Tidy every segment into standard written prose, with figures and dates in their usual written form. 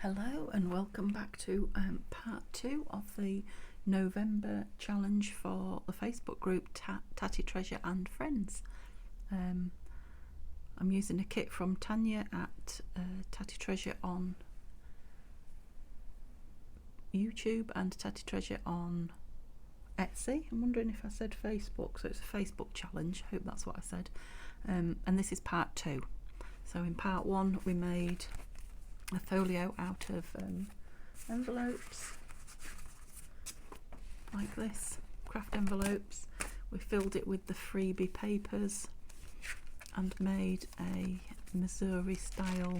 Hello and welcome back to part 2 of the November challenge for the Facebook group Tatty-treasure and Friends. I'm using a kit from Tanya at Tatty-treasure on YouTube and Tatty-treasure on Etsy. I'm wondering if I said Facebook, so it's a Facebook challenge. I hope that's what I said. And this is part 2. So in part 1 we made a folio out of envelopes like this, craft envelopes. We filled it with the freebie papers and made a Missouri style,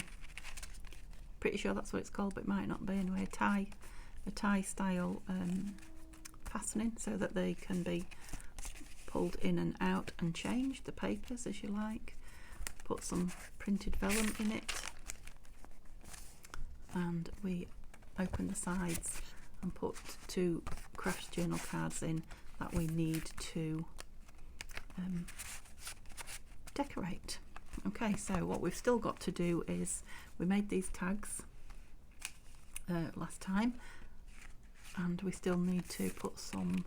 pretty sure that's what it's called but it might not be anyway, a tie style fastening so that they can be pulled in and out and changed, the papers as you like. Put some printed vellum in it, and we open the sides and put 2 craft journal cards in that we need to decorate. Okay, so what we've still got to do is, we made these tags last time, and we still need to put some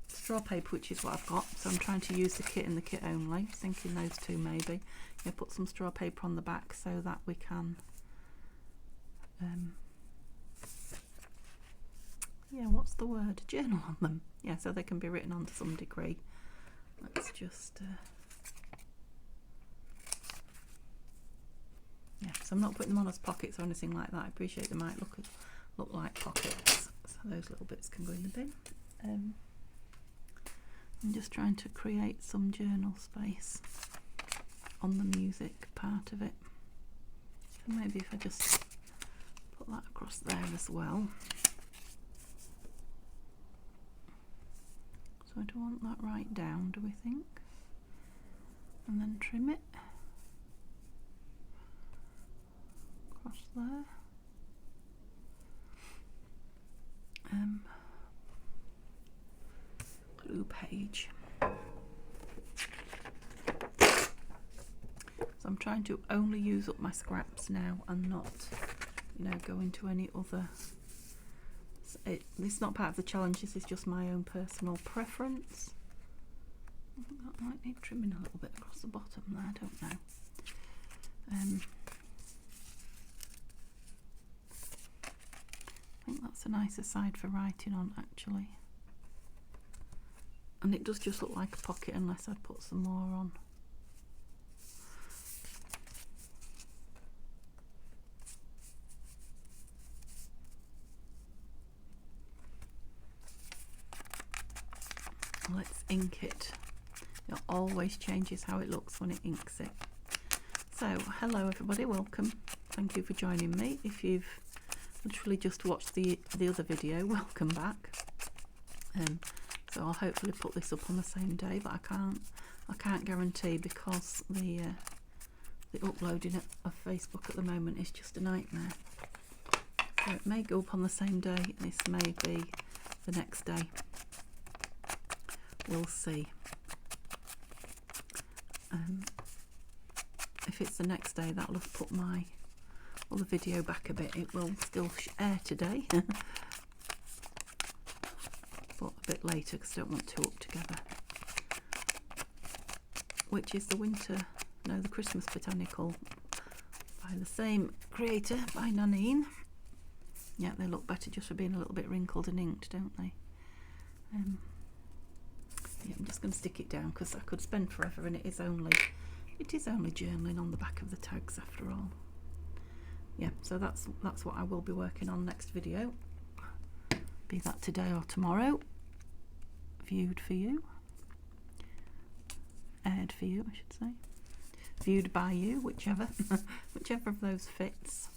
straw paper, which is what I've got. So I'm trying to use the kit and the kit only, thinking those 2 maybe. Yeah, put some straw paper on the back so that we can yeah, what's the word? Journal on them. Yeah, so they can be written on to some degree. Let's just yeah, so I'm not putting them on as pockets or anything like that. I appreciate they might look like pockets, so those little bits can go in the bin. I'm just trying to create some journal space on the music part of it. So maybe if I just put that across there as well. So I don't want that right down, do we think? And then trim it across there. Glue page. So I'm trying to only use up my scraps now and not, you know, go into any other. This is not part of the challenge, this is just my own personal preference. I think that might need trimming a little bit across the bottom there, I don't know. I think that's a nicer side for writing on actually. And it does just look like a pocket unless I put some more on. Let's ink it. It always changes how it looks when it inks it. So, hello everybody, welcome. Thank you for joining me. If you've literally just watched the other video, welcome back. So I'll hopefully put this up on the same day, but I can't guarantee because the uploading of Facebook at the moment is just a nightmare. So it may go up on the same day, this may be the next day. We'll see. If it's the next day, that'll have put my other video back a bit. It will still air today, but a bit later because I don't want 2 up together. Which is the the Christmas Botanical by the same creator, by Nanine. Yeah, they look better just for being a little bit wrinkled and inked, don't they? Yeah, I'm just going to stick it down because I could spend forever, and it is only journaling on the back of the tags after all. Yeah, so that's what I will be working on next video. Be that today or tomorrow. Viewed for you. Aired for you, I should say. Viewed by you, whichever whichever of those fits.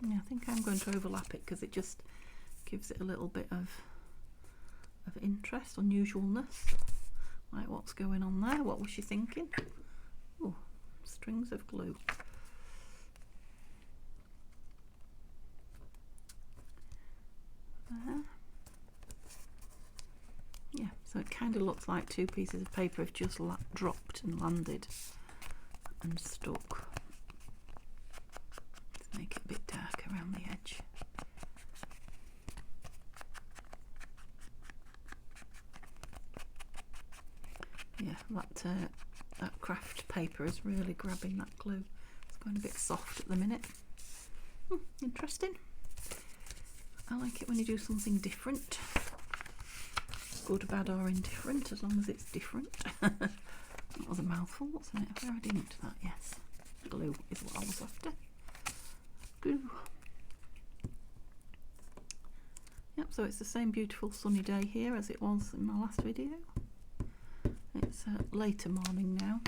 Yeah, I think I'm going to overlap it because it just gives it a little bit of interest, unusualness. Like, what's going on there? What was she thinking? Oh, strings of glue. Yeah, so it kind of looks like 2 pieces of paper have just dropped and landed and stuck. Let's make it a bit darker around the edge. Yeah, that craft paper is really grabbing that glue. It's going a bit soft at the minute. Interesting. I like it when you do something different. Good, bad or indifferent, as long as it's different. That was a mouthful, wasn't it? I've already inked that, yes. Glue is what I was after. Glue. Yep, so it's the same beautiful sunny day here as it was in my last video. It's later morning now,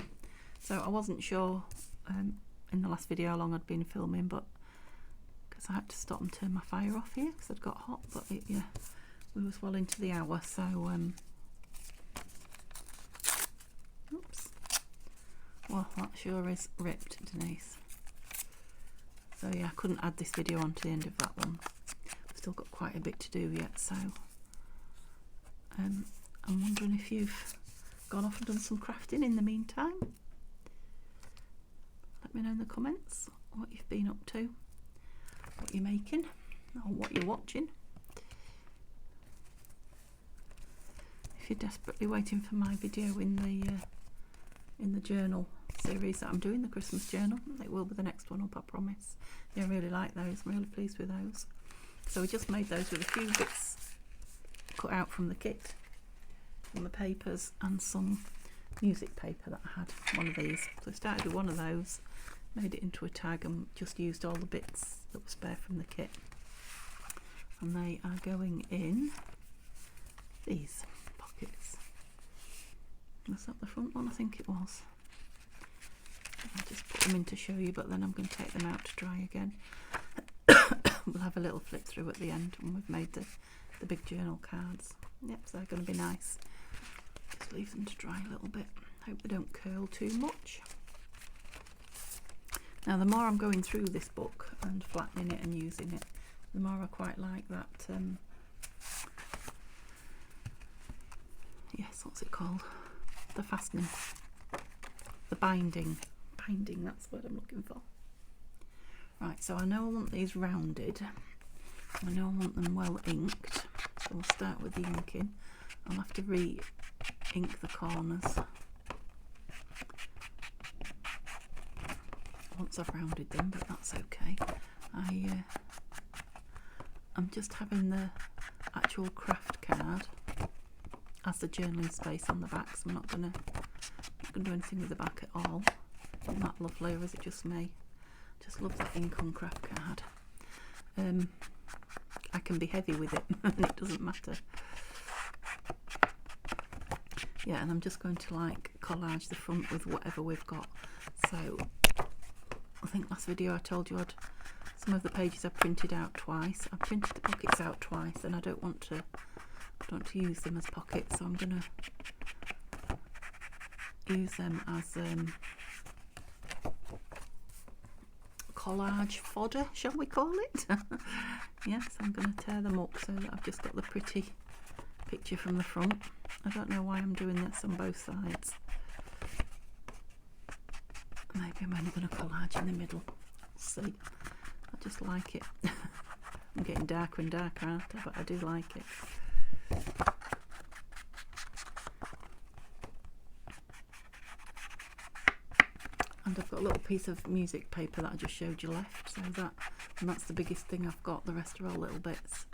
so I wasn't sure in the last video how long I'd been filming, but because I had to stop and turn my fire off here because I'd got hot, but yeah, we was well into the hour, so oops, well, that sure is ripped, Denise. So yeah, I couldn't add this video on to the end of that one. I've still got quite a bit to do yet, so I'm wondering if you've gone off and done some crafting in the meantime. Let me know in the comments what you've been up to, what you're making, or what you're watching. If you're desperately waiting for my video in the journal series that I'm doing, the Christmas journal, it will be the next one up, I promise. Yeah, I really like those. I'm really pleased with those. So we just made those with a few bits cut out from the kit, from the papers, and some music paper that I had, one of these. So I started with one of those, made it into a tag, and just used all the bits that were spare from the kit. And they are going in these pockets. Was that the front one? I think it was. I'll just put them in to show you, but then I'm going to take them out to dry again. We'll have a little flip through at the end when we've made the big journal cards. Yep, so they're going to be nice. Just leave them to dry a little bit. Hope they don't curl too much. Now, the more I'm going through this book and flattening it and using it, the more I quite like that. Yes, what's it called? The fastening, the binding. Binding, that's what I'm looking for. Right, so I know I want these rounded. I know I want them well inked. So we'll start with the inking. I'll have to re-ink the corners once I've rounded them, but that's okay. I'm just having the actual craft card as the journaling space on the back, so I'm not gonna do anything with the back at all. Isn't that lovely, or is it just me? Just love that ink on craft card. I can be heavy with it and it doesn't matter. Yeah, and I'm just going to like collage the front with whatever we've got. So I think last video I told you some of the pages I printed out twice. I printed the pockets out twice, and I don't want to use them as pockets, so I'm gonna use them as collage fodder, shall we call it? Yes, I'm going to tear them up so that I've just got the pretty picture from the front. I don't know why I'm doing this on both sides. Maybe I'm only going to collage in the middle. Let's see. I just like it. I'm getting darker and darker, aren't I? But I do like it. And I've got a little piece of music paper that I just showed you left, so that's the biggest thing I've got. The rest are all little bits.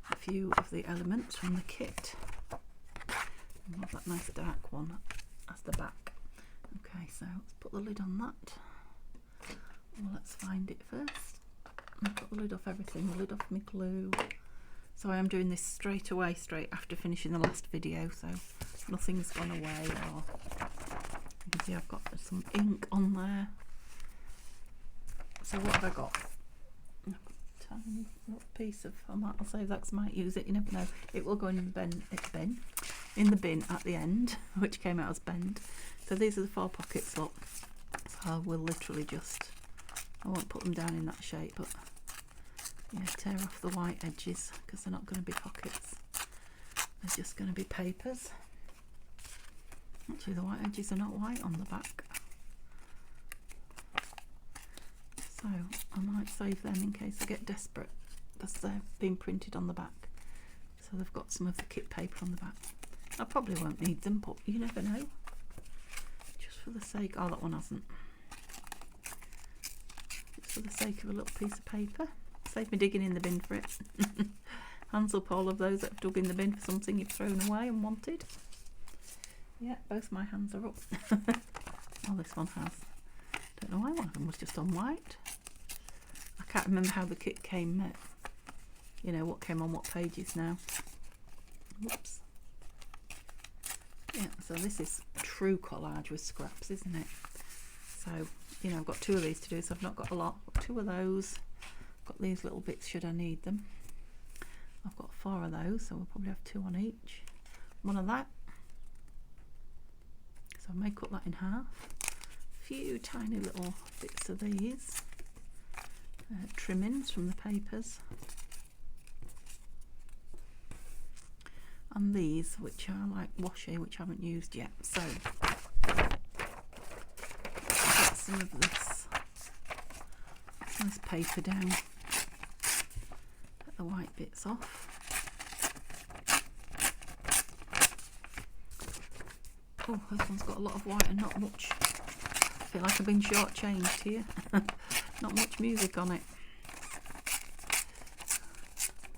A few of the elements from the kit. And love that nice dark one as the back. Okay, so let's put the lid on that. Well, let's find it first. I've got the lid off everything, the lid off my glue. So I am doing this straight away, straight after finishing the last video, so nothing's gone away. Or you can see I've got some ink on there. So what have I got? I've got a tiny little piece of, I'll save that because I might use it, you never know. It will go in the bin at the end, which came out as bend. So these are the 4 pockets, look. So I will literally just, I won't put them down in that shape, but yeah, tear off the white edges because they're not going to be pockets. They're just going to be papers. Actually, the white edges are not white on the back. save them in case I get desperate, because they're being printed on the back. So they've got some of the kit paper on the back. I probably won't need them, but you never know. Just for the sake, oh, that one hasn't. Just for the sake of a little piece of paper. Save me digging in the bin for it. Hands up all of those that have dug in the bin for something you've thrown away and wanted. Yeah, both my hands are up. Oh, this one has. Don't know why one of them was just on white. I can't remember how the kit came, you know, what came on what pages now. Whoops. Yeah, so this is true collage with scraps, isn't it? So, you know, I've got 2 of these to do, so I've not got a lot. I've got 2 of those. Got these little bits should I need them. I've got 4 of those, so we'll probably have 2 on each. 1 of that. So I may cut that in half. A few tiny little bits of these. Trimmings from the papers. And these, which are like washi, which I haven't used yet. So I'll get some of this nice paper down. Get the white bits off. Oh, this one's got a lot of white and not much. I feel like I've been shortchanged here. Not much music on it.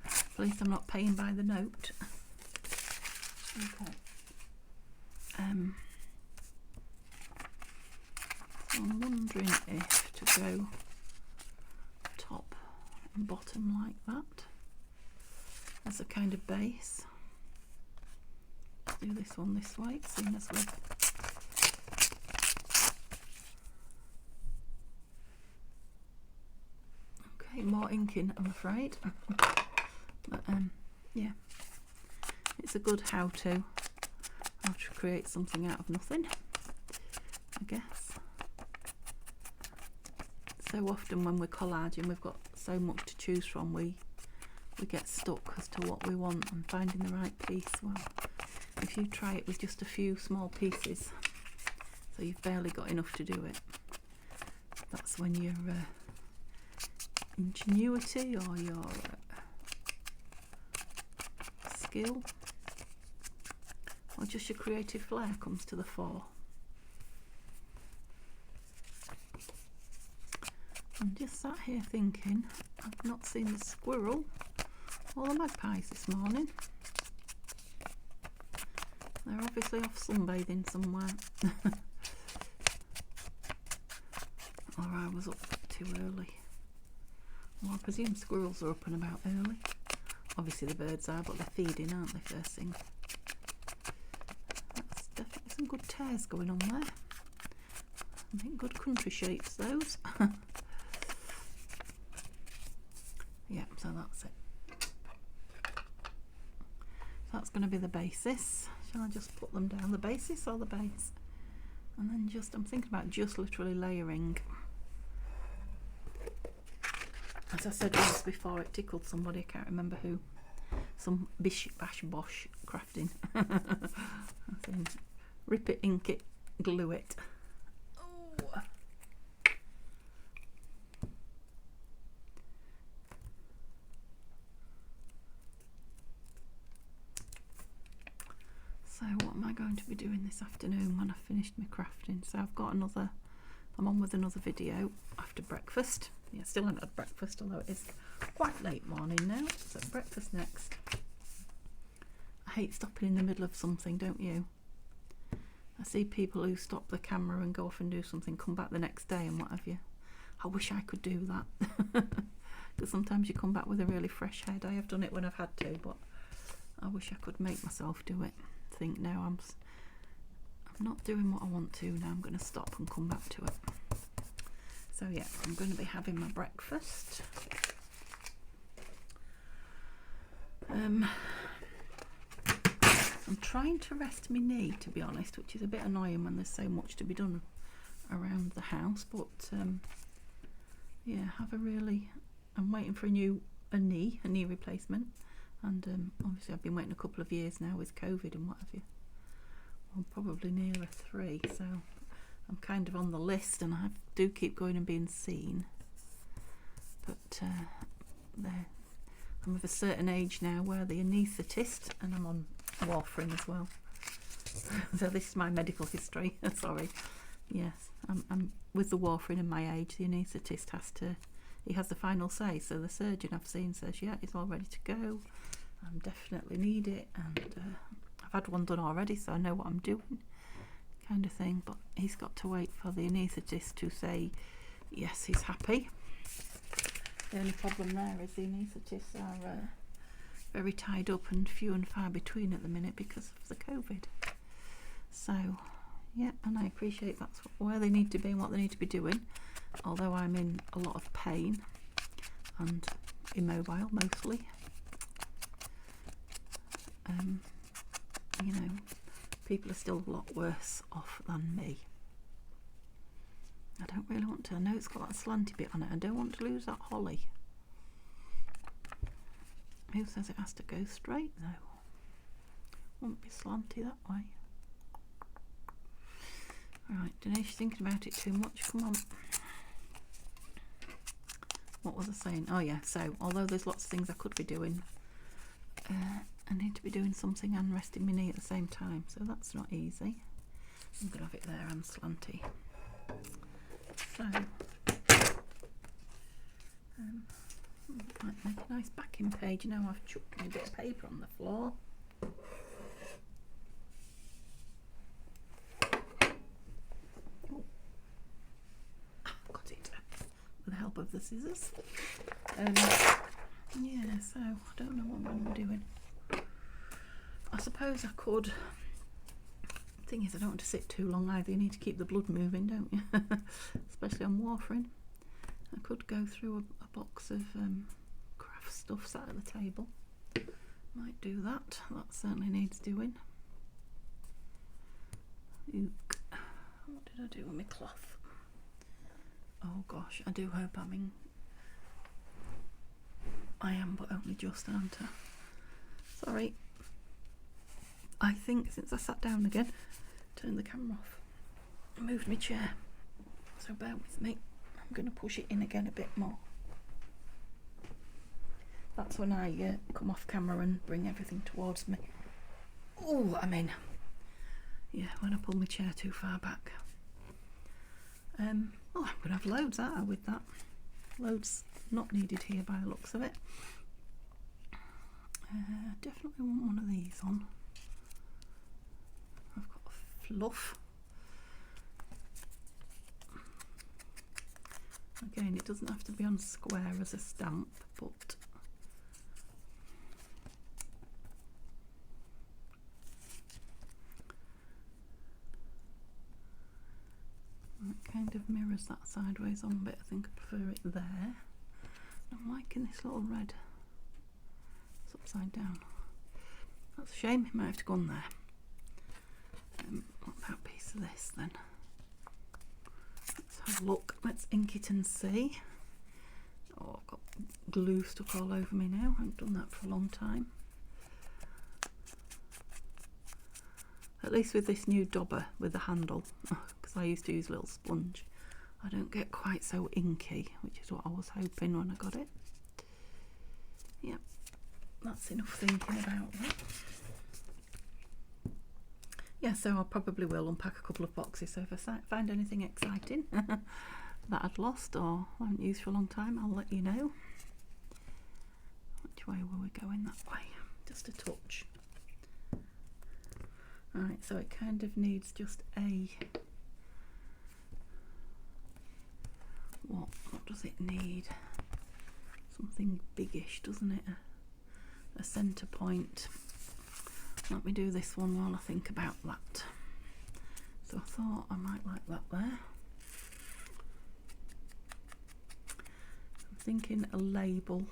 At least I'm not paying by the note. Okay. So I'm wondering if to go top and bottom like that as a kind of base. Do this one this way, seeing as we're okay, more inking I'm afraid. But yeah, it's a good how to create something out of nothing, I guess. So often when we're collaging, we've got so much to choose from, we get stuck as to what we want and finding the right piece. Well, if you try it with just a few small pieces, so you've barely got enough to do it, that's when your ingenuity or your skill or just your creative flair comes to the fore. I'm just sat here thinking, I've not seen the squirrel or the magpies this morning. They're obviously off sunbathing somewhere. Or I was up too early. Well, I presume squirrels are up and about early. Obviously the birds are, but they're feeding, aren't they, first thing? That's definitely some good tears going on there. I think good country shapes, those. Yeah, so that's it. So that's going to be the basis. Shall I just put them down, the basis or the base? And then just, I'm thinking about just literally layering. As I said once before, it tickled somebody, I can't remember who. Some bish bash bosh crafting. I think, rip it, ink it, glue it. Oh. So what am I going to be doing this afternoon when I've finished my crafting? So I've got another, I'm on with another video after breakfast. Yeah, still haven't had breakfast, although it is quite late morning now. So breakfast next. I hate stopping in the middle of something, don't you? I see people who stop the camera and go off and do something, come back the next day and what have you. I wish I could do that. Because sometimes you come back with a really fresh head. I have done it when I've had to, but I wish I could make myself do it. Think now I'm not doing what I want to. Now I'm going to stop and come back to it. So yeah, I'm going to be having my breakfast. I'm trying to rest my knee, to be honest, which is a bit annoying when there's so much to be done around the house. But yeah, I'm waiting for a knee replacement. And obviously I've been waiting a couple of years now with COVID and what have you. Well, probably nearer 3, so I'm kind of on the list, and I do keep going and being seen. but I'm of a certain age now where the anaesthetist, and I'm on warfarin as well. So this is my medical history. Sorry. Yes, I'm with the warfarin and my age. The anaesthetist he has the final say. So the surgeon I've seen says, yeah, it's all ready to go. I definitely need it, and I've had one done already, so I know what I'm doing, kind of thing. But he's got to wait for the anaesthetist to say yes, he's happy. The only problem there is the anaesthetists are very tied up and few and far between at the minute because of the COVID. So yeah, and I appreciate that's where they need to be and what they need to be doing, although I'm in a lot of pain and immobile mostly. You know, people are still a lot worse off than me. I don't really want to. I know it's got that slanty bit on it. I don't want to lose that holly. Who says it has to go straight though? Won't be slanty that way. Right, Dinesh, thinking about it too much. Come on. What was I saying? Oh yeah, so although there's lots of things I could be doing, I need to be doing something and resting my knee at the same time, so that's not easy. I'm going to have it there and slanty. So, might make a nice backing page. Now I've chucked a bit of paper on the floor. Oh, got it with the help of the scissors. Yeah, so I don't know what I'm doing. I suppose I could. The thing is, I don't want to sit too long either. You need to keep the blood moving, don't you? Especially on warfarin. I could go through a box of craft stuff sat at the table. Might do that. That certainly needs doing. Ook. What did I do with my cloth? Oh gosh, I do hope I am, but only just, aren't I? Sorry. I think since I sat down again, turned the camera off, I moved my chair, so bear with me. I'm going to push it in again a bit more. That's when I come off camera and bring everything towards me. Oh, I mean, yeah, when I pull my chair too far back. Oh, I'm going to have loads out with that. Loads not needed here by the looks of it. Definitely want one of these on. I've got fluff. Again, it doesn't have to be on square as a stamp, but it kind of mirrors that sideways on bit. I think I prefer it there. I'm liking this little red. It's upside down. That's a shame, it might have to go on there. Want that piece of this then. Let's have a look. Let's ink it and see. Oh, I've got glue stuck all over me now. I haven't done that for a long time. At least with this new dauber with the handle, because I used to use a little sponge, I don't get quite so inky, which is what I was hoping when I got it. Yep, that's enough thinking about that. Yeah, so I probably will unpack a couple of boxes, so if I find anything exciting that I'd lost or haven't used for a long time, I'll let you know. Which way were we going? That way, just a touch. Right, so it kind of needs just a, what does it need? Something biggish, doesn't it? A centre point. Let me do this one while I think about that. So I thought I might like that there. I'm thinking a label,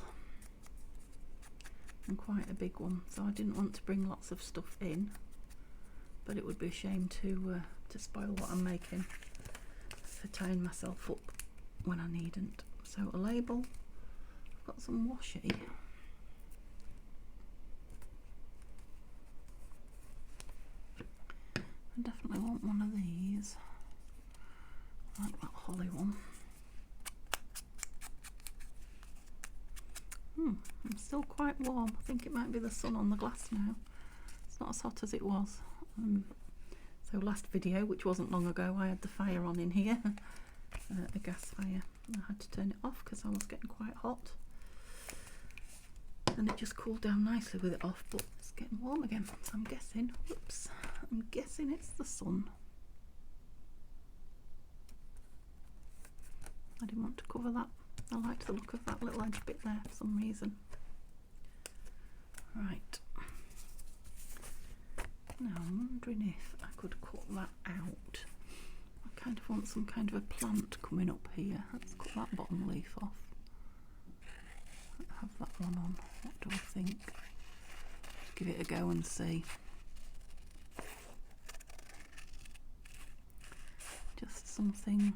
and quite a big one, so I didn't want to bring lots of stuff in, but it would be a shame to spoil what I'm making for tying myself up when I needn't. So a label. I've got some washi. I definitely want one of these. I like that holly one. still quite warm. I think it might be the sun on the glass now. It's not as hot as it was. So last video, which wasn't long ago, I had the fire on in here, a gas fire. I had to turn it off because I was getting quite hot. And it just cooled down nicely with it off, but it's getting warm again. So I'm guessing, whoops, I'm guessing it's the sun. I didn't want to cover that. I liked the look of that little edge bit there for some reason. Right. Now I'm wondering if I could cut that out. I kind of want some kind of a plant coming up here. Let's cut that bottom leaf off. Have that one on. What do I think? Give it a go and see. Just something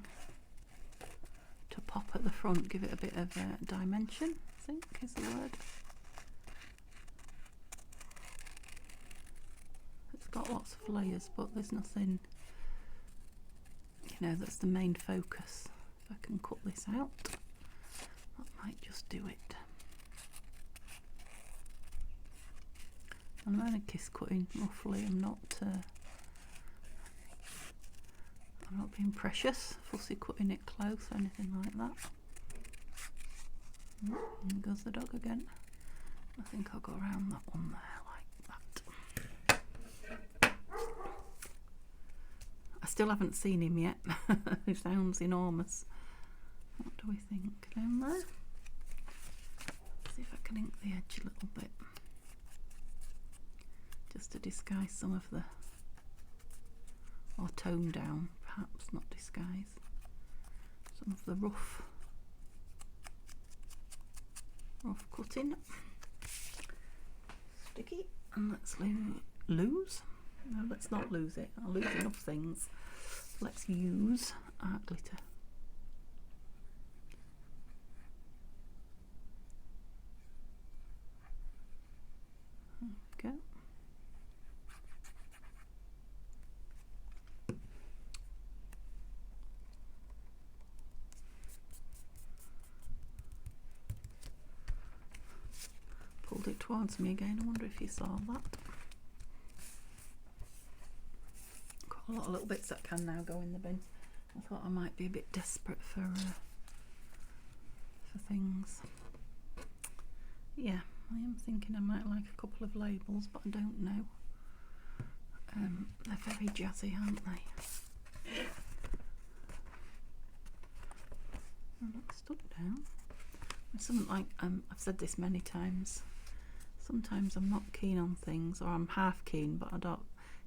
to pop at the front, give it a bit of dimension, I think is the word. It's got lots of layers, but there's nothing, you know, that's the main focus. If I can cut this out, that might just do it. I'm only kiss cutting roughly. I'm not being precious, fussy cutting it close or anything like that. And goes the dog again. I think I'll go around that one there like that. I still haven't seen him yet. He sounds enormous. What do we think down there? See if I can ink the edge a little bit, just to disguise some of the, or tone down, perhaps, not disguise, some of the rough cutting. Sticky, and let's lose. No, let's not lose it. I'll lose enough things. Let's use art glitter. There we go. Pulled it towards me again. I wonder if you saw that. Got a lot of little bits that can now go in the bin. I thought I might be a bit desperate for things. Yeah, I am thinking I might like a couple of labels, but I don't know. They're very jazzy, aren't they? I'm not stuck down. It's something like, I've said this many times. Sometimes I'm not keen on things, or I'm half keen, but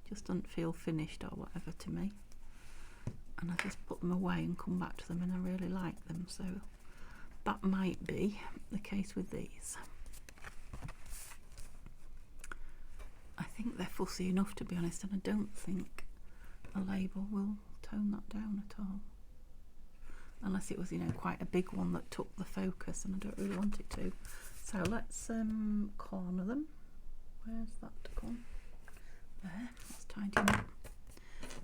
just don't feel finished or whatever to me. And I just put them away and come back to them, and I really like them. So that might be the case with these. I think they're fussy enough, to be honest, and I don't think a label will tone that down at all. Unless it was, you know, quite a big one that took the focus, and I don't really want it to. So let's corner them. Where's that gone? There, let's tidy them up.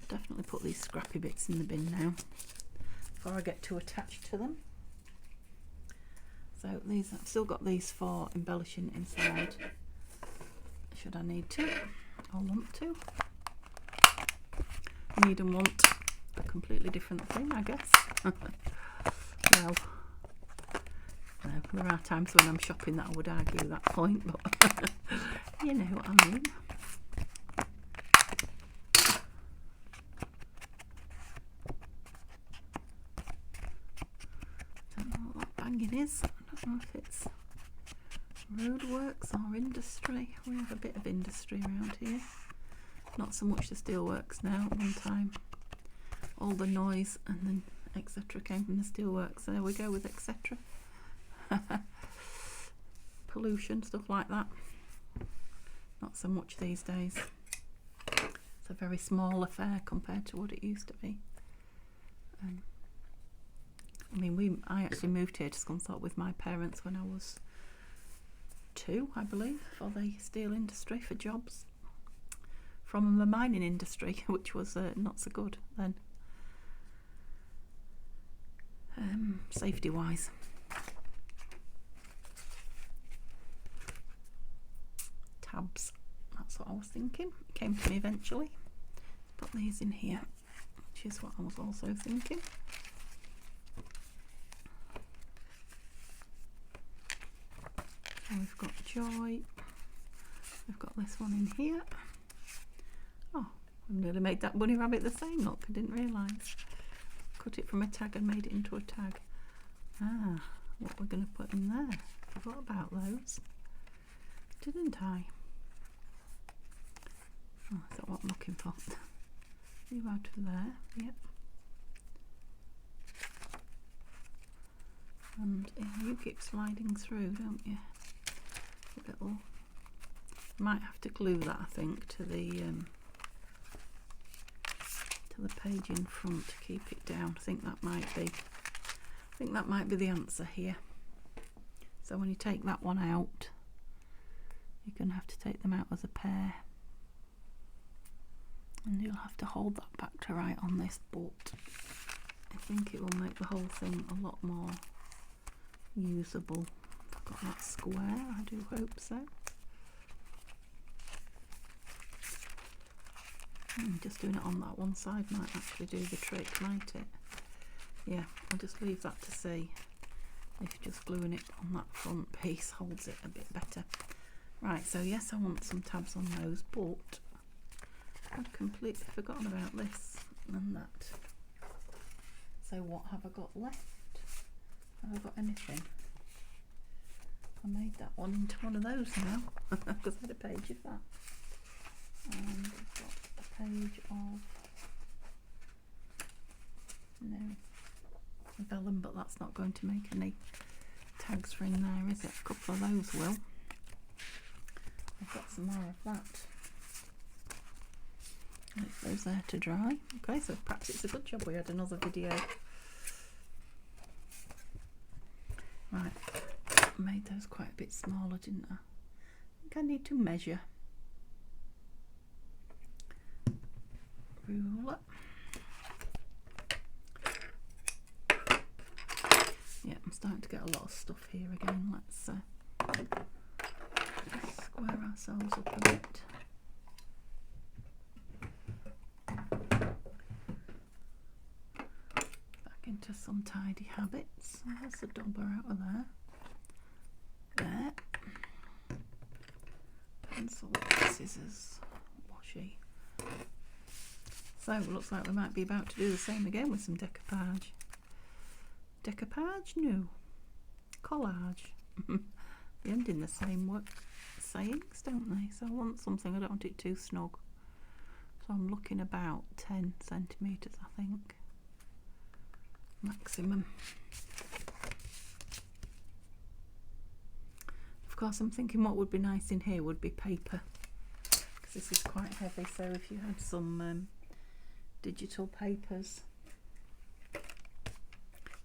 Definitely put these scrappy bits in the bin now before I get too attached to them. So these, I've still got these for embellishing inside, should I need to or want to. Need and want a completely different thing, I guess. Well, no, there are times when I'm shopping that I would argue that point, but you know what I mean. Don't know what that banging is. I don't know if it's roadworks or industry. We have a bit of industry around here. Not so much the steelworks now. At one time, all the noise and then etc. came from the steelworks. So there we go with etc. Pollution, stuff like that. Not so much these days. It's a very small affair compared to what it used to be. I mean, I actually moved here to Scunthorpe with my parents when I was 2, I believe, for the steel industry, for jobs. From the mining industry, which was not so good then, safety wise. tabs. That's what I was thinking. It came to me eventually. Put these in here, which is what I was also thinking. So we've got Joy. We've got this one in here. Oh, I've nearly made that bunny rabbit the same, look, I didn't realise. Cut it from a tag and made it into a tag. Ah, what we're going to put in there. Forgot about those, didn't I? Oh, is that what I'm looking for? You out of there, yep. And yeah, you keep sliding through, don't you? Little. Might have to glue that, I think, to the page in front to keep it down. I think that might be the answer here. So when you take that one out, you're going to have to take them out as a pair, and you'll have to hold that back to right on this, but I think it will make the whole thing a lot more usable. I've got that square, I do hope so. Just doing it on that one side might actually do the trick, might it? Yeah, I'll just leave that to see if just gluing it on that front piece holds it a bit better. Right, so yes, I want some tabs on those, but I've completely forgotten about this and that. So what have I got left? Have I got anything? I made that one into one of those now because I had a page of that. And I've got a page of vellum, but that's not going to make any tags for in there, is it? A couple of those will. I've got some more of that. Leave those there to dry. Okay, so perhaps it's a good job we had another video. Right, I made those quite a bit smaller, didn't I? I think I need to measure. Ruler. Yeah, I'm starting to get a lot of stuff here again. Let's square ourselves up a bit. Back into some tidy habits. There's the dauber out of there. There. Pencil, scissors, washi. So it looks like we might be about to do the same again with some decoupage. Decoupage? No. Collage. They end in the same word sayings, don't they? So I want something, I don't want it too snug. So I'm looking about 10 centimetres, I think. Maximum. Of course, I'm thinking what would be nice in here would be paper, because this is quite heavy. So if you had some digital papers,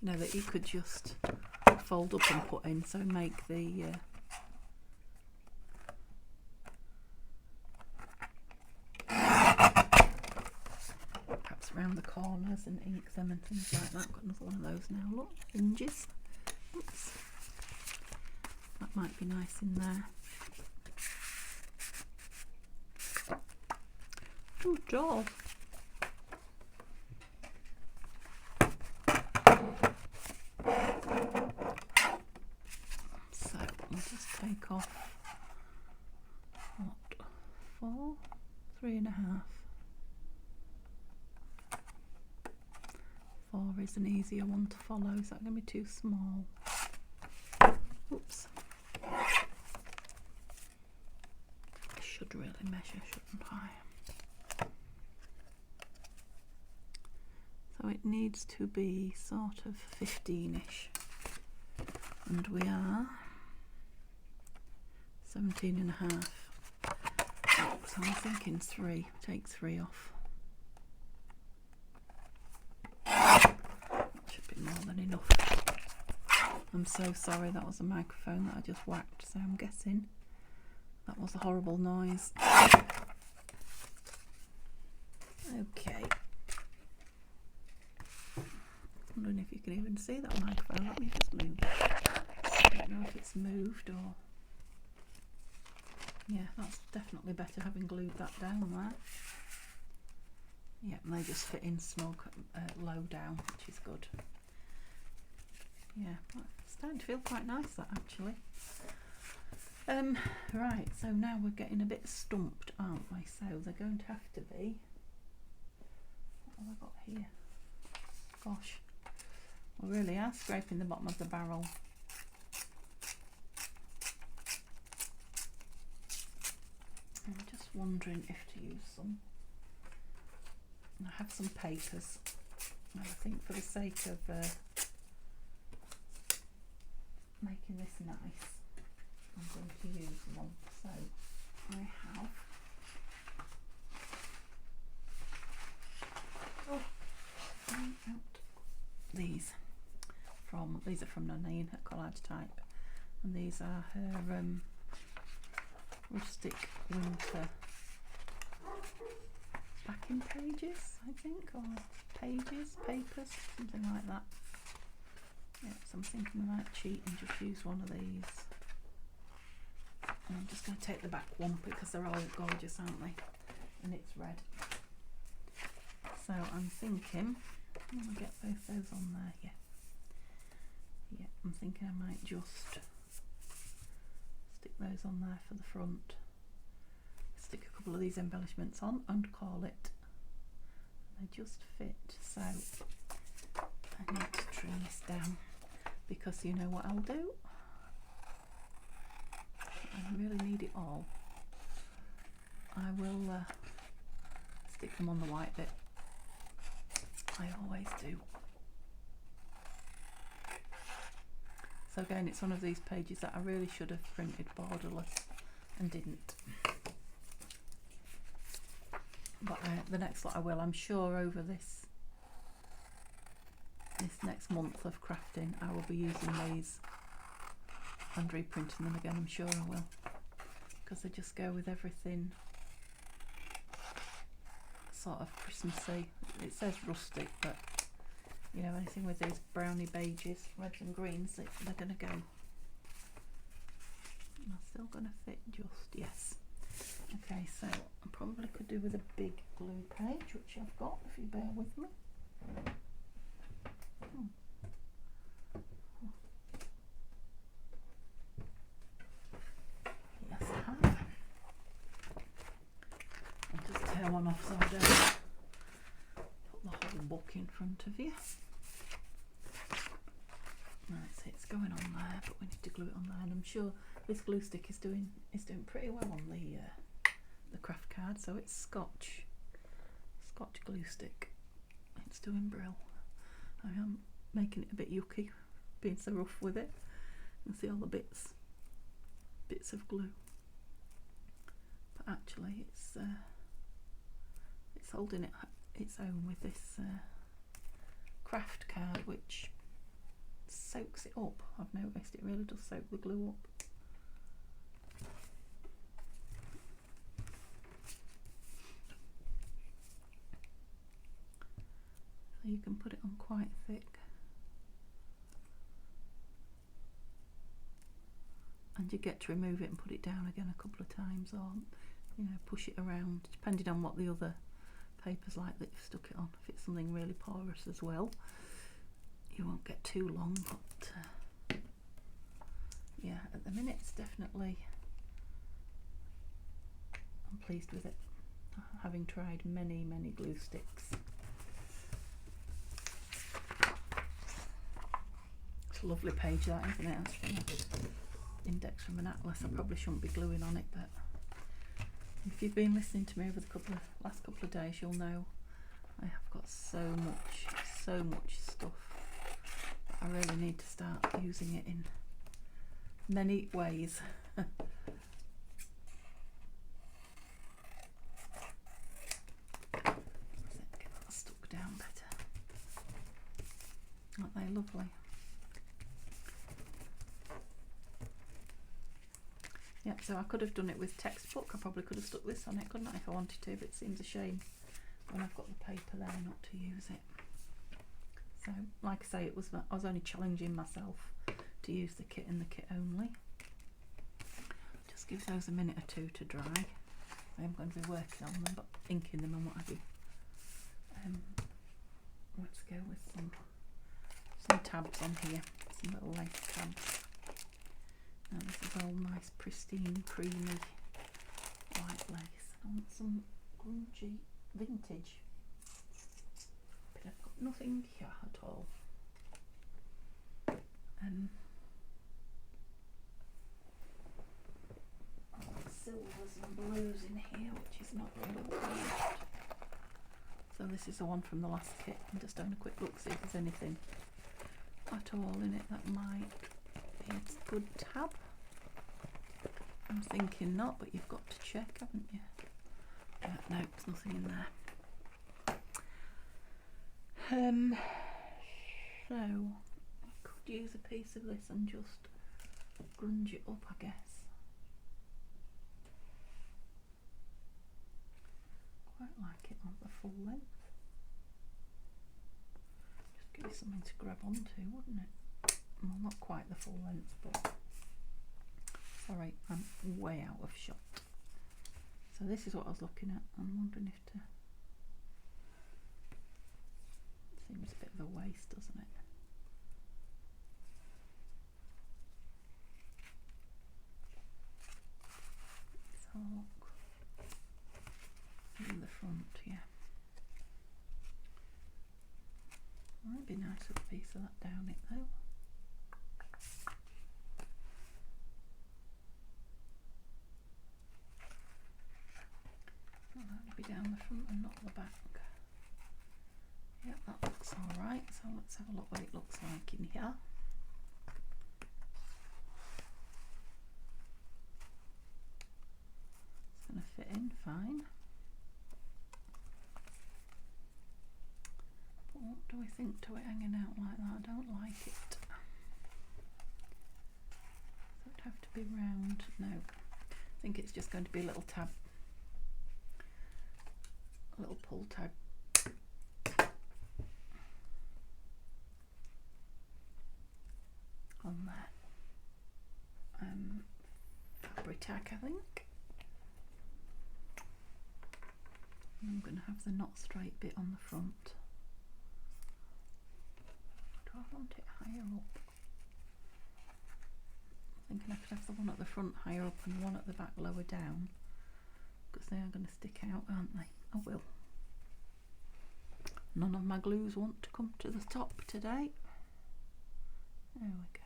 you know, that you could just fold up and put in, so make the perhaps around the corners and ink them and things like that. Got another one of those now, look, hinges. Oops. That might be nice in there. Good job. So we'll just take off what, 4, 3.5. 4 is an easier one to follow. Is that going to be too small? Oops. I should really measure, shouldn't I? So it needs to be sort of 15-ish, and we are 17.5. So I'm thinking 3. Take 3 off. That should be more than enough. I'm so sorry, that was a microphone that I just whacked, so I'm guessing that was a horrible noise. Okay. Wondering if you can even see that microphone. Let me just move it. I don't know if it's moved or... Yeah, that's definitely better having glued that down there. Yeah, and they just fit in snug low down, which is good. Yeah, it's starting to feel quite nice, that actually. Right, so now we're getting a bit stumped, aren't we? So they're going to have to be, what have I got here? Gosh, we really are scraping the bottom of the barrel. I'm just wondering if to use some. I have some papers, and I think for the sake of making this nice, I'm going to use one. So I have these are from Nanine at Collage Type, and these are her rustic winter backing pages, I think, or papers, something like that. Yeah, so I'm thinking I might cheat and just use one of these. And I'm just going to take the back one because they're all gorgeous, aren't they? And it's red. So I'm thinking, I'm going to get both those on there, yeah. Yeah, I'm thinking I might just stick those on there for the front. Stick a couple of these embellishments on and call it. They just fit, so I need to trim this down because you know what I'll do? I really need it all. I will stick them on the white bit. I always do. So again, it's one of these pages that I really should have printed borderless and didn't. But the next lot I will, I'm sure, over this next month of crafting, I will be using these and reprinting them again. I'm sure I will, because they just go with everything sort of Christmassy. It says rustic, but you know, anything with these brownie beiges, reds and greens, they're going to go. Am I still going to fit just? Yes. Okay, so I probably could do with a big glue page, which I've got, if you bear with me. Yes, I have. I'll just tear one off so I don't put the whole book in front of you. Right, so it's going on there, but we need to glue it on there, and I'm sure this glue stick is doing pretty well on the craft card. So it's Scotch glue stick. It's doing brill. I am making it a bit yucky, being so rough with it. You can see all the bits of glue, but actually it's holding it its own with this craft card, which soaks it up. I've noticed it really does soak the glue up. So you can put it on quite thick, and you get to remove it and put it down again a couple of times, or you know, push it around depending on what the other paper's like that you've stuck it on. If it's something really porous as well, you won't get too long, but yeah, at the minute it's definitely, I'm pleased with it, having tried many glue sticks. It's a lovely page, that, isn't it? That's from an index from an atlas. I probably shouldn't be gluing on it, but if you've been listening to me over the last couple of days, you'll know I have got so much stuff. I really need to start using it in many ways. Get that stuck down better. Aren't they lovely? Yep, so I could have done it with textbook. I probably could have stuck this on it, couldn't I, if I wanted to, but it seems a shame when I've got the paper there not to use it. So, like I say, I was only challenging myself to use the kit and the kit only. Just Just give those a minute or two to dry. I'm going to be working on them, but inking them and what have you. Let's go with some tabs on here, some little lace tabs. Now this is all nice, pristine, creamy white lace. I want some grungy vintage, but I've got nothing here at all. Silvers and blues in here, which is not really what I used. So this is the one from the last kit. I'm just having a quick look, see if there's anything at all in it that might be a good tab. I'm thinking not, but you've got to check, haven't you? No, there's nothing in there. So I could use a piece of this and just grunge it up, I guess. Quite like it on the full length. Just give you something to grab onto, wouldn't it? Well, not quite the full length, but sorry, I'm way out of shot. So this is what I was looking at. I'm wondering if to. Seems a bit of a waste, doesn't it? Let's have a look. In the front, yeah. Might be nice with a piece of that down it though. Well, that'll be down the front and not the back. Yep, that looks alright, so let's have a look what it looks like in here. It's going to fit in fine. But what do we think to it hanging out like that? I don't like it. Does it have to be round? No. I think it's just going to be a little tab. A little pull tab. On that fabric tack, I think. And I'm going to have the not straight bit on the front. Do I want it higher up? I'm thinking I could have the one at the front higher up and the one at the back lower down, because they are going to stick out, aren't they? I will. None of my glues want to come to the top today. There we go.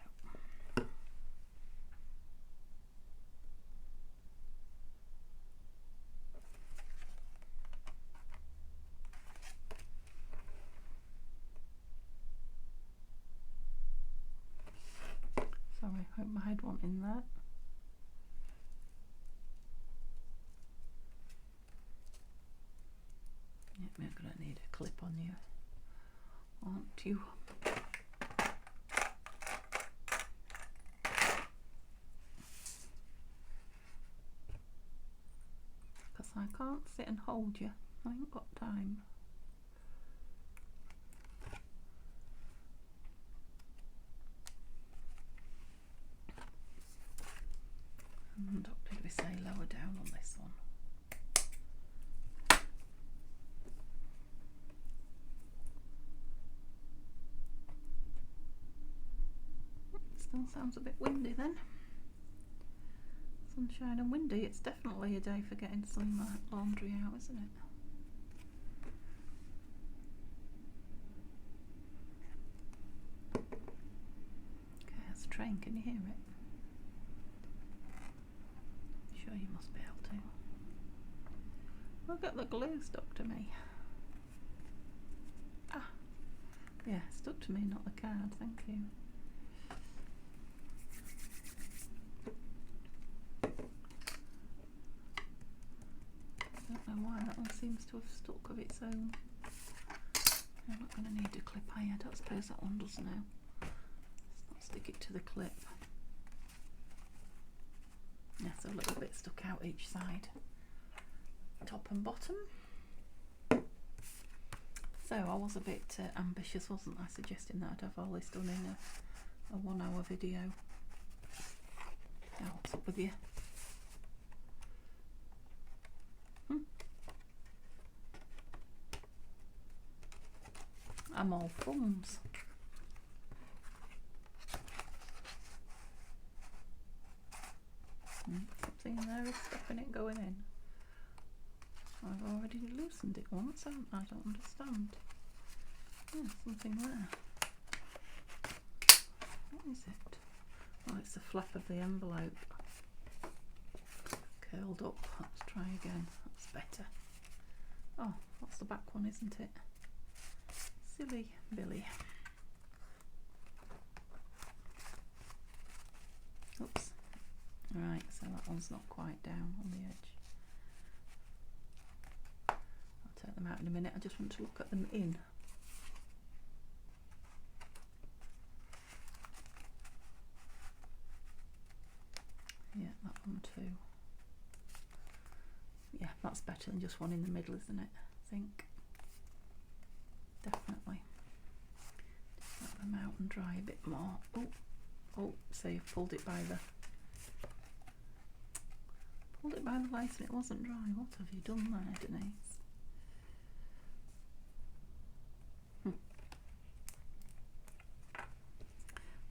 Sorry, I hope my head wasn't in there. Yep, we're going to need a clip on you, aren't you? Because I can't sit and hold you. I ain't got time. And what did we say lower down on this one? It still sounds a bit windy then. Sunshine and windy. It's definitely a day for getting some laundry out, isn't it? Okay, that's a train. Can you hear it? Sure, you must be able to. Look at the glue stuck to me. Ah, yeah, stuck to me, not the card. Thank you. I don't know why that one seems to have stuck of its own. I'm not going to need a clip here. I don't suppose that one does now. Let's not stick it to the clip. Yeah, so a little bit stuck out each side, top and bottom. So I was a bit ambitious, wasn't I, suggesting that I'd have all this done in a 1 hour video. Now, what's up with you? I'm all thumbs. Something in there is stopping it going in. I've already loosened it once, haven't I? I don't understand. Yeah, something there. What is it? Oh, it's the flap of the envelope. Curled up. Let's try again. That's better. Oh, that's the back one, isn't it? Silly Billy. Oops. Right, so that one's not quite down on the edge. I'll take them out in a minute. I just want to look at them in. Yeah, that one too. Yeah, that's better than just one in the middle, isn't it? I think. Definitely. Just let them out and dry a bit more. Oh, so you've pulled it by the lace and it wasn't dry. What have you done there, Denise?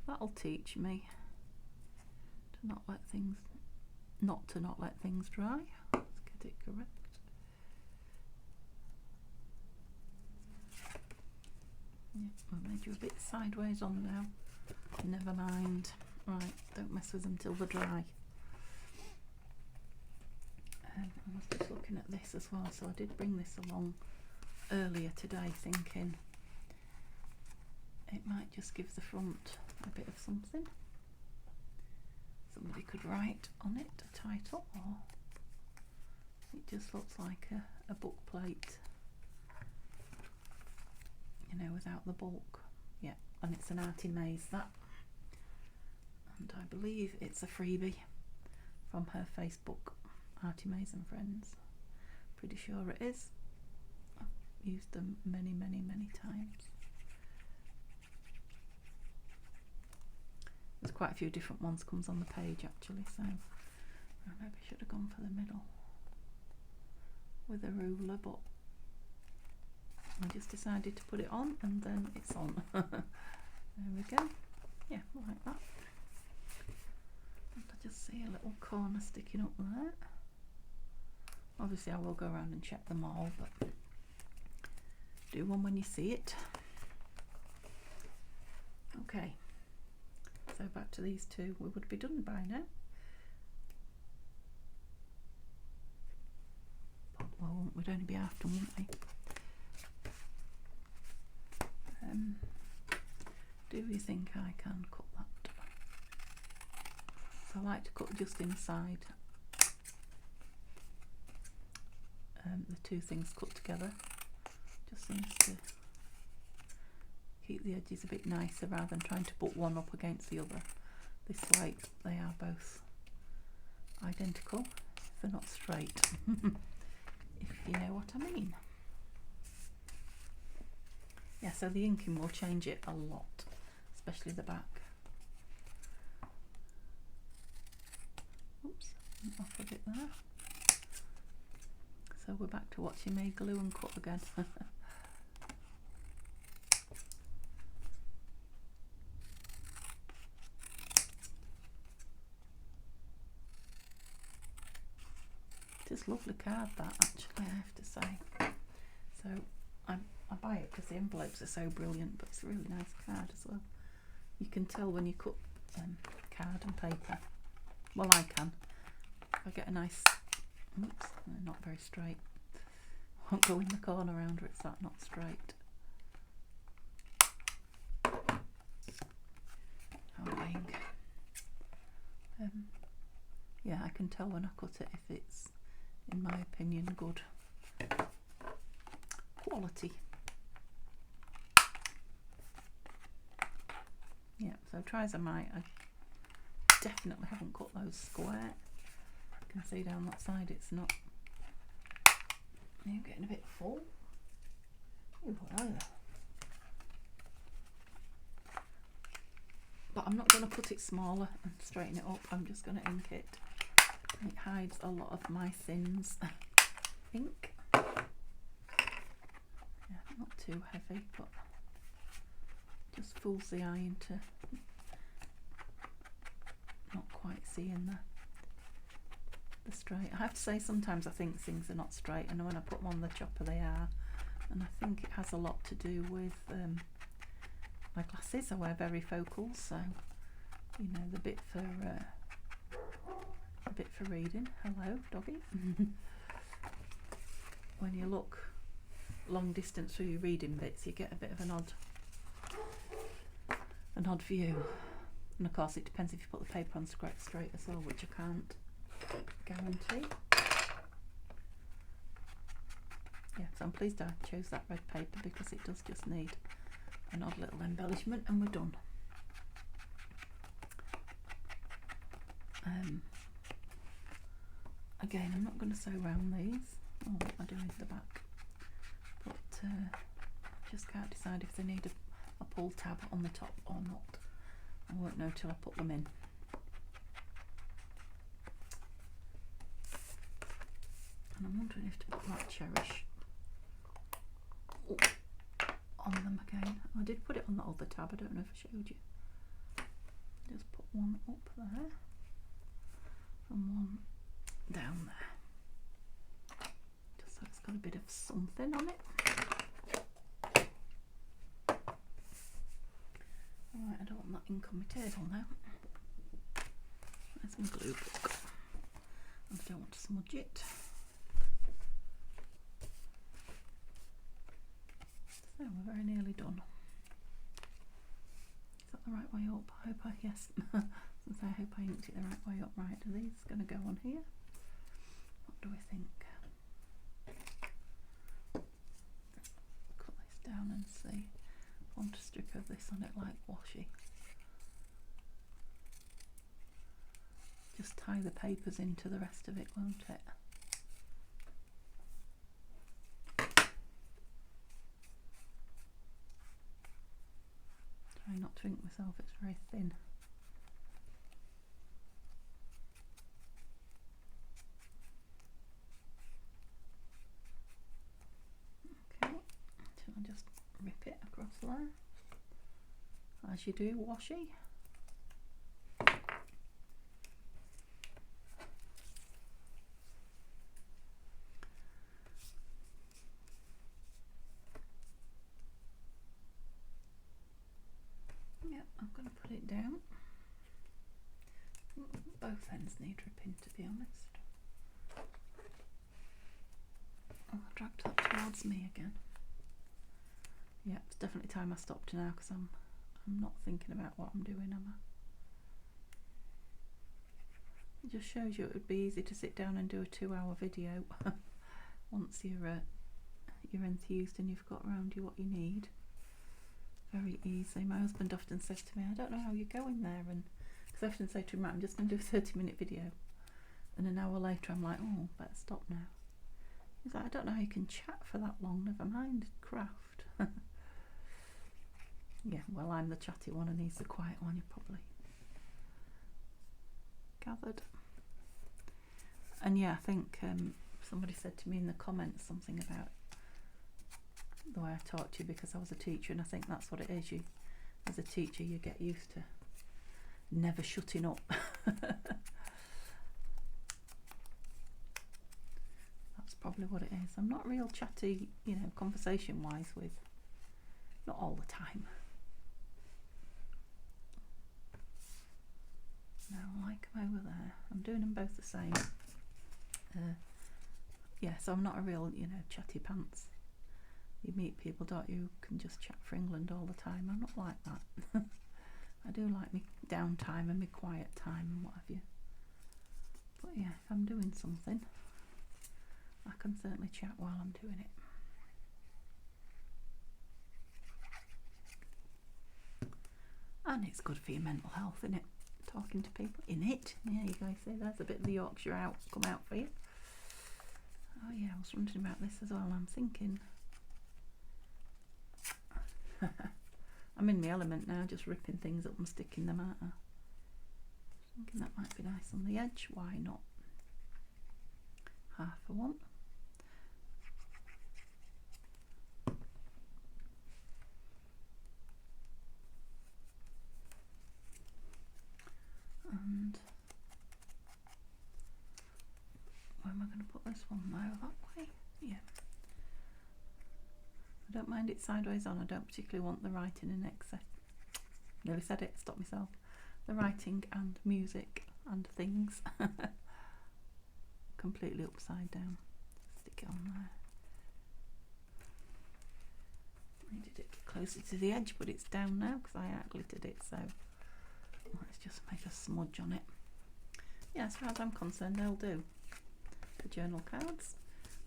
That'll teach me to not let things dry. Let's get it correct. Yeah, I made you a bit sideways on now. Never mind. Right, don't mess with them till they're dry. I was just looking at this as well, so I did bring this along earlier today thinking it might just give the front a bit of something. Somebody could write on it a title, or it just looks like a book plate, you know, without the bulk. Yeah, and it's an Artie Maze, that, and I believe it's a freebie from her Facebook, Artie Maze and Friends. Pretty sure it is. I've used them many times. There's quite a few different ones comes on the page actually, so I maybe should have gone for the middle with a ruler, but I just decided to put it on and then it's on. There we go. Yeah, like that. And I just see a little corner sticking up there. Obviously I will go around and check them all, but do one when you see it. Okay. So back to these two, we would be done by now. Well, we'd only be half done, wouldn't we? Do you think I can cut that? So I like to cut just inside. The two things cut together. Just seems to keep the edges a bit nicer rather than trying to put one up against the other. This way they are both identical, if they're not straight. If you know what I mean. Yeah, so the inking will change it a lot, especially the back. Oops, off of it there. So we're back to watching me glue and cut again. It's a lovely card, that, actually, I have to say. So I buy it because the envelopes are so brilliant, but it's a really nice card as well. You can tell when you cut card and paper. Well, I can. If I get a nice, oops, they're not very straight. Won't go in the corner around where it's that not straight. Annoying. Yeah, I can tell when I cut it if it's, in my opinion, good quality. Yeah, so try as I might, I definitely haven't cut those square. You can see down that side it's not. You're getting a bit full. Ooh, but I'm not going to cut it smaller and straighten it up. I'm just going to ink it. It hides a lot of my sins. Ink. Yeah, not too heavy, but Just fools the eye into not quite seeing the straight. I have to say sometimes I think things are not straight, and when I put them on the chopper they are, and I think it has a lot to do with my glasses. I wear varifocals, so you know, the bit for reading. Hello, doggy. When you look long distance through your reading bits, you get a bit of an odd view. And of course, it depends if you put the paper on straight as well, which I can't guarantee. Yeah, so I'm pleased I chose that red paper because it does just need an odd little embellishment, and we're done. Again, I'm not going to sew around these. Oh, what am I doing at the back? But I just can't decide if they need a pull tab on the top or not. I won't know till I put them in. And I'm wondering if to put that Cherish on them again. I did put it on the other tab, I don't know if I showed you. Just put one up there and one down there, just so it's got a bit of something on it. Alright, I don't want that ink on my table now. There's my glue book, and I don't want to smudge it. So we're very nearly done. Is that the right way up? I hope yes. Since I hope I inked it the right way up. Right, are these going to go on here? What do we think? Cut this down and see. I want a strip of this on it like washi. Just tie the papers into the rest of it, won't it? Try not to ink myself, it's very thin. Okay, so I'll just rip it across there, as you do washi. Yep, I'm going to put it down. Both ends need ripping, to be honest. Oh, I dragged that towards me again. Yeah, it's definitely time I stopped now because I'm not thinking about what I'm doing, am I? It just shows you it would be easy to sit down and do a 2-hour video once you're enthused and you've got around you what you need. Very easy. My husband often says to me, I don't know how you go in there, and because I often say to him, right, I'm just going to do a 30-minute video, and an hour later I'm like, oh, better stop now. He's like, I don't know how you can chat for that long, never mind craft. Yeah, well, I'm the chatty one and he's the quiet one, you probably gathered. And yeah, I think somebody said to me in the comments something about the way I talk to you because I was a teacher, and I think that's what it is. You, as a teacher, you get used to never shutting up. That's probably what it is. I'm not real chatty, you know, conversation wise with, not all the time. No, I like them over there. I'm doing them both the same. Yeah, so I'm not a real, you know, chatty pants. You meet people, don't you, who can just chat for England all the time. I'm not like that. I do like me downtime and me quiet time and what have you. But yeah, if I'm doing something, I can certainly chat while I'm doing it. And it's good for your mental health, isn't it? Talking to people in it. Yeah, you guys say there's a bit of the Yorkshire out come out for you. Oh yeah, I was wondering about this as well. I'm thinking I'm in my element now, just ripping things up and sticking them out. Thinking that might be nice on the edge. Why not? Half for one. put this one now that way. Yeah. I don't mind it sideways on. I don't particularly want the writing in excess. Nearly said it, stop myself. The writing and music and things completely upside down. Stick it on there. Needed it closer to the edge, but it's down now because I glittered it, so let's just make a smudge on it. Yeah, as far as I'm concerned, they'll do. The journal cards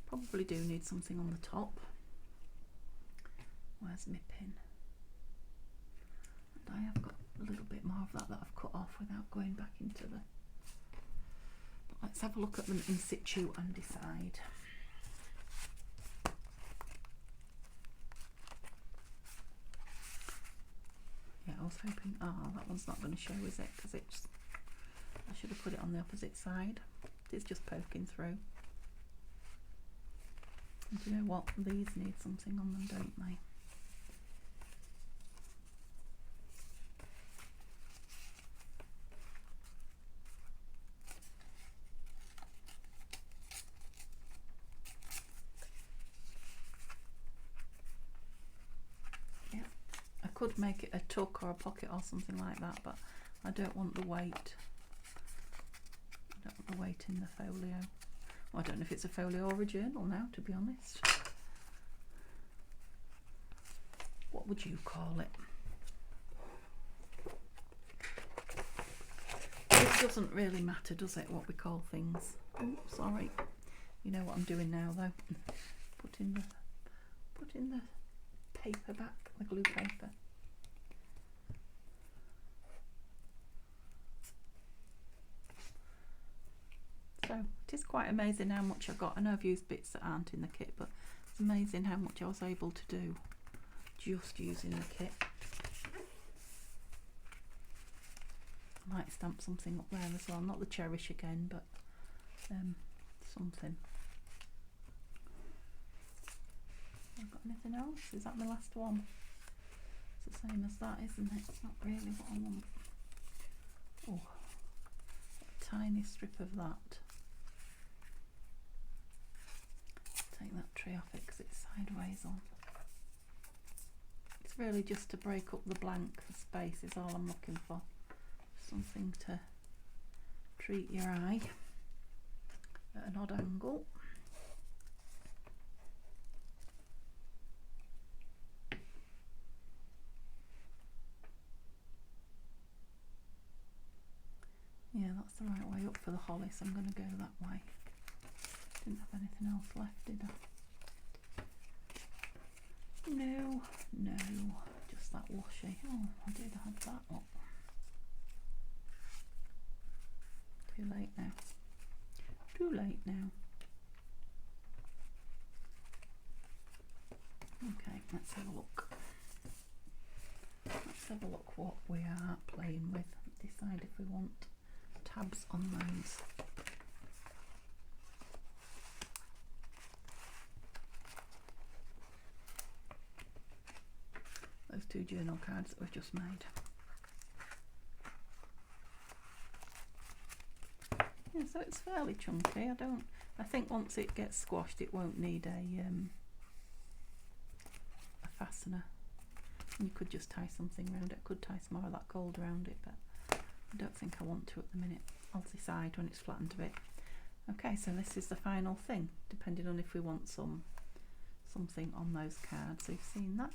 probably do need something on the top. Where's my pin? And I have got a little bit more of that I've cut off without going back into the... But let's have a look at them in situ and decide. Yeah, I was hoping... Oh, that one's not going to show, is it? Because it's... I should have put it on the opposite side. It's just poking through. And do you know what? These need something on them, don't they? Could make it a tuck or a pocket or something like that, but I don't want the weight. I don't want the weight in the folio. Well, I don't know if it's a folio or a journal now, to be honest. What would you call it? It doesn't really matter, does it, what we call things? Oh, sorry. You know what I'm doing now, though. Putting the paper back, the glue paper. So it is quite amazing how much I got. I know I've used bits that aren't in the kit, but it's amazing how much I was able to do just using the kit. I might stamp something up there as well, not the cherish again, but something. Have I got anything else? Is that my last one? It's the same as that, isn't it? It's not really what I want. Oh, a tiny strip of that. Take that tree off it because it's sideways on. It's really just to break up the blank space is all I'm looking for. Something to treat your eye at an odd angle. Yeah, that's the right way up for the holly, so I'm going to go that way. Didn't have anything else left, did I? No, just that washi. Oh, I did have that up. Too late now. Too late now. Okay, let's have a look. Let's have a look what we are playing with. Decide if we want tabs on those. Those two journal cards that we've just made. Yeah, so it's fairly chunky. I think once it gets squashed it won't need a fastener. And you could just tie something around it. I could tie some more of that gold around it, but I don't think I want to at the minute. I'll decide when it's flattened a bit. Okay, so this is the final thing, depending on if we want something on those cards. So you've seen that.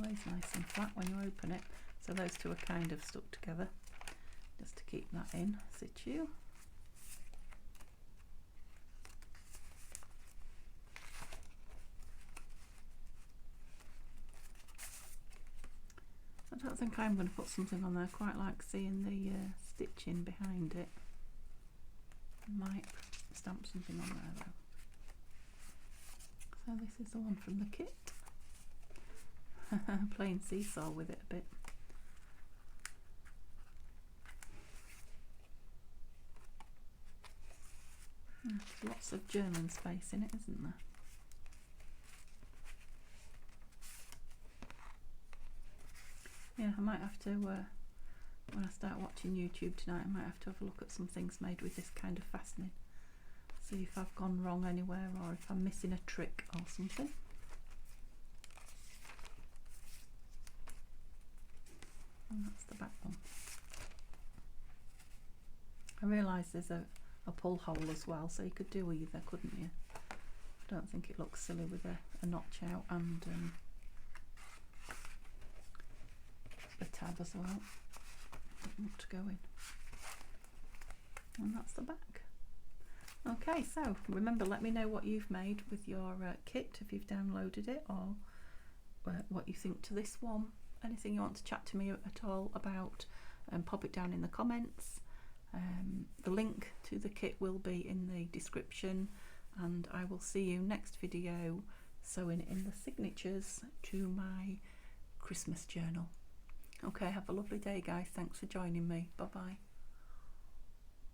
Always nice and flat when you open it. So those two are kind of stuck together, just to keep that in situ. I don't think I'm going to put something on there. I quite like seeing the stitching behind it. I might stamp something on there though. So this is the one from the kit. Playing seesaw with it a bit. There's lots of journaling space in it, isn't there? Yeah, I might have to, when I start watching YouTube tonight, I might have to have a look at some things made with this kind of fastening. See if I've gone wrong anywhere or if I'm missing a trick or something. And that's the back one. I realise there's a pull hole as well, so you could do either, couldn't you? I don't think it looks silly with a notch out and the tab as well. Not to go in. And that's the back. Okay, so remember, let me know what you've made with your kit, if you've downloaded it, or what you think to this one. Anything you want to chat to me at all about, pop it down in the comments. The link to the kit will be in the description, and I will see you next video sewing in the signatures to my Christmas journal. Okay, have a lovely day guys, thanks for joining me, bye bye.